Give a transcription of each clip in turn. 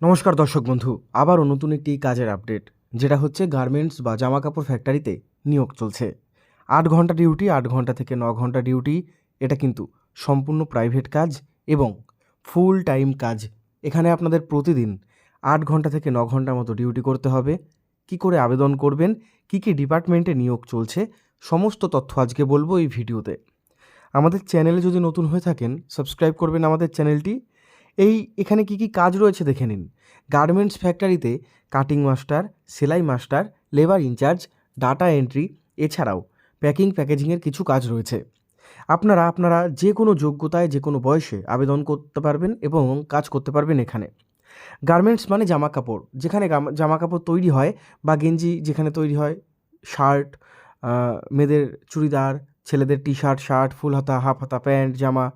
নমস্কার দর্শক বন্ধু, আবারও নতুন একটি কাজের আপডেট, যেটা হচ্ছে গার্মেন্টস বা জামা কাপড় ফ্যাক্টরিতে নিয়োগ চলছে। 8 ঘন্টা ডিউটি, 8 ঘন্টা থেকে 9 ঘন্টা ডিউটি। এটা কিন্তু সম্পূর্ণ প্রাইভেট কাজ এবং ফুল টাইম কাজ। এখানে আপনাদের প্রতিদিন 8 ঘন্টা থেকে 9 ঘন্টা মতো ডিউটি করতে হবে। কি করে আবেদন করবেন, কি কি ডিপার্টমেন্টে নিয়োগ চলছে, সমস্ত তথ্য আজকে বলবো এই ভিডিওতে। আমাদের চ্যানেলে যদি নতুন হয়ে থাকেন, সাবস্ক্রাইব করবেন আমাদের চ্যানেলটি। এখানে কি কি কাজ রয়েছে দেখে নিন। গার্মেন্টস ফ্যাক্টরিতে কাটিং মাস্টার, সেলাই master, labour in charge, data entry, এছাড়াও প্যাকিং প্যাকেজিংয়ের কিছু কাজ রয়েছে। আপনারা যে কোনো যোগ্যতায়, যে কোনো বয়সে আবেদন করতে পারবেন এবং কাজ করতে পারবেন এখানে। গার্মেন্টস মানে জামা কাপড়, যেখানে জামা কাপড় তৈরি হয় বা গেঞ্জি যেখানে তৈরি হয়, শার্ট, মেয়েদের চুড়িদার, ছেলেদের টি শার্ট, শার্ট, ফুল হাতা, হাফ হাতা, প্যান্ট, জামা,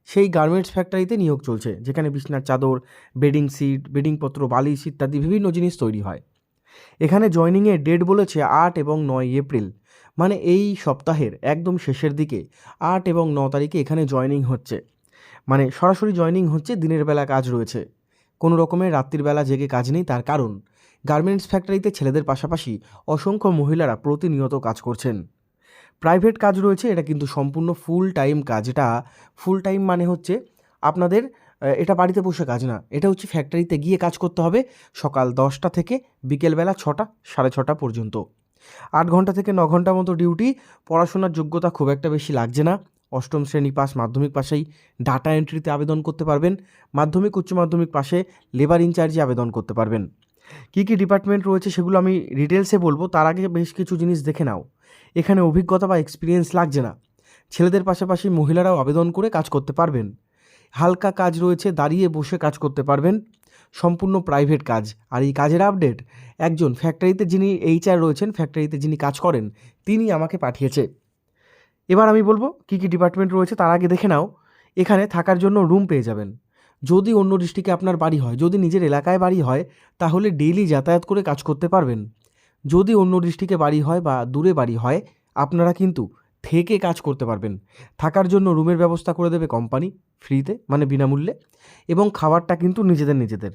সেই গার্মেন্টস ফ্যাক্টরিতে নিয়োগ চলছে, যেখানে বিছনার চাদর, বেডিং সিট, বেডিংপত্র, বালিশ ইত্যাদি বিভিন্ন জিনিস তৈরি হয়। এখানে জয়নিংয়ের ডেট বলেছে 8 এবং 9 এপ্রিল, মানে এই সপ্তাহের একদম শেষের দিকে 8 এবং 9 তারিখে এখানে জয়নিং হচ্ছে। মানে সরাসরি জয়নিং হচ্ছে, দিনের বেলা কাজ রয়েছে, কোনো রকমের রাত্রির বেলা জেগে কাজ নেই। তার কারণ গার্মেন্টস ফ্যাক্টরিতে ছেলেদের পাশাপাশি অসংখ্য মহিলারা প্রতিনিয়ত কাজ করছেন। প্রাইভেট কাজ রয়েছে, এটা কিন্তু সম্পূর্ণ ফুল টাইম কাজ। এটা ফুল টাইম মানে হচ্ছে আপনাদের এটা বাড়িতে বসে কাজ না, এটা হচ্ছে ফ্যাক্টরিতে গিয়ে কাজ করতে হবে সকাল 10টা থেকে বিকেলবেলা 6টা, 6:30 পর্যন্ত। 8 ঘন্টা থেকে 9 ঘন্টা মতো ডিউটি। পড়াশোনার যোগ্যতা খুব একটা বেশি লাগছে না, অষ্টম শ্রেণী পাস, মাধ্যমিক পাশেই ডাটা এন্ট্রিতে আবেদন করতে পারবেন। মাধ্যমিক উচ্চ মাধ্যমিক পাশে লেবার ইনচার্জে আবেদন করতে পারবেন। কী কী ডিপার্টমেন্ট রয়েছে সেগুলো আমি ডিটেলসে বলবো, তার আগে বেশ কিছু জিনিস দেখে নাও। এখানে অভিজ্ঞতা বা এক্সপিরিয়েন্স লাগছে না, ছেলেদের পাশাপাশি মহিলারাও আবেদন করে কাজ করতে পারবেন। হালকা কাজ রয়েছে, দাঁড়িয়ে বসে কাজ করতে পারবেন, সম্পূর্ণ প্রাইভেট কাজ। আর এই কাজের আপডেট একজন ফ্যাক্টরিতে যিনি এইচআর রয়েছেন, ফ্যাক্টরিতে যিনি কাজ করেন, তিনি আমাকে পাঠিয়েছে। এবার আমি বলবো কী কী ডিপার্টমেন্ট রয়েছে, তার আগে দেখে নাও। এখানে থাকার জন্য রুম পেয়ে যাবেন। যদি অন্য ডিস্ট্রিক্টে আপনার বাড়ি হয়, যদি নিজের এলাকায় বাড়ি হয়, তাহলে ডেইলি যাতায়াত করে কাজ করতে পারবেন। যদি অন্য ডিস্ট্রিক্টে বাড়ি হয় বা দূরে বাড়ি হয়, আপনারা কিন্তু থেকে কাজ করতে পারবেন। থাকার জন্য রুমের ব্যবস্থা করে দেবে কোম্পানি ফ্রিতে, মানে বিনামূল্যে, এবং খাবারটা কিন্তু নিজেদের।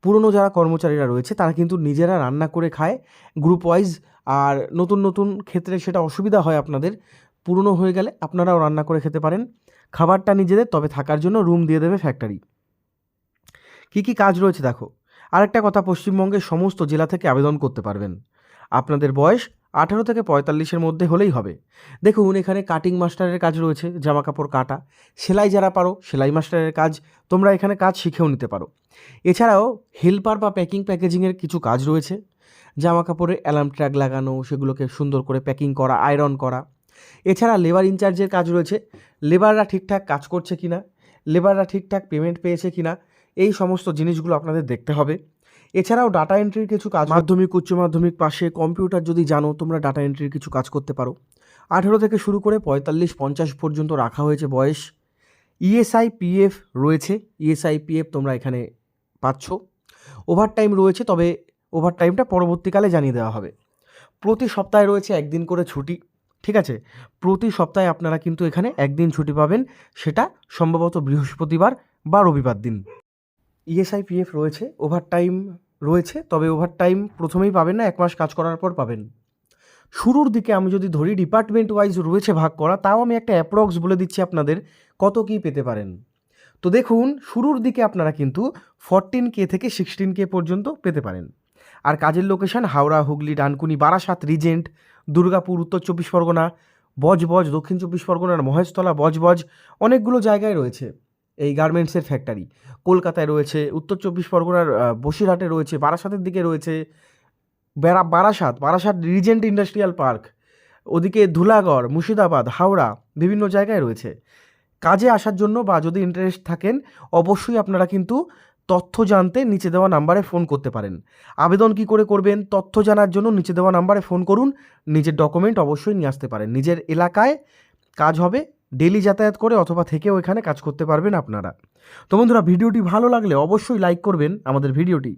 পুরনো যারা কর্মচারীরা রয়েছে তারা কিন্তু নিজেরা রান্না করে খায় গ্রুপ ওয়াইজ। আর নতুন ক্ষেত্রে সেটা অসুবিধা হয় আপনাদের, পুরনো হয়ে গেলে আপনারাও রান্না করে খেতে পারেন। খাবারটা নিজেদের, তবে থাকার জন্য রুম দিয়ে দেবে ফ্যাক্টরি। কী কী কাজ রয়েছে দেখো। আরেকটা কথা, পশ্চিমবঙ্গের সমস্ত জেলা থেকে আবেদন করতে পারবেন। আপনাদের বয়স 18 থেকে 45-এর মধ্যে হলেই হবে। দেখুন, এখানে কাটিং মাস্টারের কাজ রয়েছে, জামা কাপড় কাটা। সেলাই যারা পারো, সেলাই মাস্টারের কাজ, তোমরা এখানে কাজ শিখেও নিতে পারো। এছাড়াও হেল্পার বা প্যাকিং প্যাকেজিংয়ের কিছু কাজ রয়েছে, জামা কাপড়ের অ্যালার্ম ট্র্যাক লাগানো, সেগুলোকে সুন্দর করে প্যাকিং করা, আয়রন করা। এছাড়া লেবার ইনচার্জের কাজ রয়েছে, লেবাররা ঠিকঠাক কাজ করছে কিনা, লেবাররা ঠিকঠাক পেমেন্ট পেয়েছে কিনা, এই সমস্ত জিনিসগুলো আপনাদের দেখতে হবে। এছাড়াও ডাটা এন্ট্রির কিছু কাজ, মাধ্যমিক উচ্চ মাধ্যমিক পাশে কম্পিউটার যদি জানো, তোমরা ডাটা এন্ট্রির কিছু কাজ করতে পারো। 18 থেকে শুরু করে 45-50 পর্যন্ত রাখা হয়েছে বয়স। ইএসআই পিএফ রয়েছে, ইএসআই পিএফ তোমরা এখানে পাচ্ছ। ওভারটাইম রয়েছে, তবে ওভারটাইমটা পরবর্তীকালে জানিয়ে দেওয়া হবে। প্রতি সপ্তাহে রয়েছে একদিন করে ছুটি, ঠিক আছে? প্রতি সপ্তাহে আপনারা কিন্তু এখানে একদিন ছুটি পাবেন, সেটা সম্ভবত বৃহস্পতিবার বা রবিবার দিন। ইএসআই পিএফ রয়েছে, ওভারটাইম রয়েছে, তবে ওভারটাইম প্রথমেই পাবেন না, 1 মাস কাজ করার পর পাবেন। শুরুর দিকে আমি যদি ধরি, ডিপার্টমেন্ট ওয়াইজ রয়েছে ভাগ করা, তাও আমি একটা অ্যাপ্রক্স বলে দিচ্ছি আপনাদের কত কী পেতে পারেন। তো দেখুন, শুরুর দিকে আপনারা কিন্তু 14K থেকে 16K পর্যন্ত পেতে পারেন। আর কাজের লোকেশান হাওড়া, হুগলি, ডানকুনি, বারাসাত, রিজেন্ট, দুর্গাপুর উত্তর 24 পরগনা, বজবজ দক্ষিণ 24 পরগনার, মহেশতলা, বজবজ, অনেকগুলো জায়গায় রয়েছে এই গার্মেন্টসের ফ্যাক্টরি। কলকাতায় রয়েছে, উত্তর 24 পরগনার বসিরহাটে রয়েছে, বারাসাতের দিকে রয়েছে, বারাসাত রিজেন্ট ইন্ডাস্ট্রিয়াল পার্ক, ওদিকে ধুলাগড়, মুর্শিদাবাদ, হাওড়া, বিভিন্ন জায়গায় রয়েছে। কাজে আসার জন্য বা যদি ইন্টারেস্ট থাকেন, অবশ্যই আপনারা কিন্তু তথ্য জানতে নিচে দেওয়া নাম্বারে ফোন করতে পারেন। আবেদন কি করে করবেন, তথ্য জানার জন্য নিচে দেওয়া নাম্বারে ফোন করুন। নিজের ডকুমেন্ট অবশ্যই নিয়ে আসতে পারেন। নিজের এলাকায় কাজ হবে, ডেলি যাতায়াত করে অথবা থেকেও এখানে কাজ করতে পারবেন আপনারা। তো বন্ধুরা, ভিডিওটি ভালো লাগলে অবশ্যই লাইক করবেন আমাদের ভিডিওটি।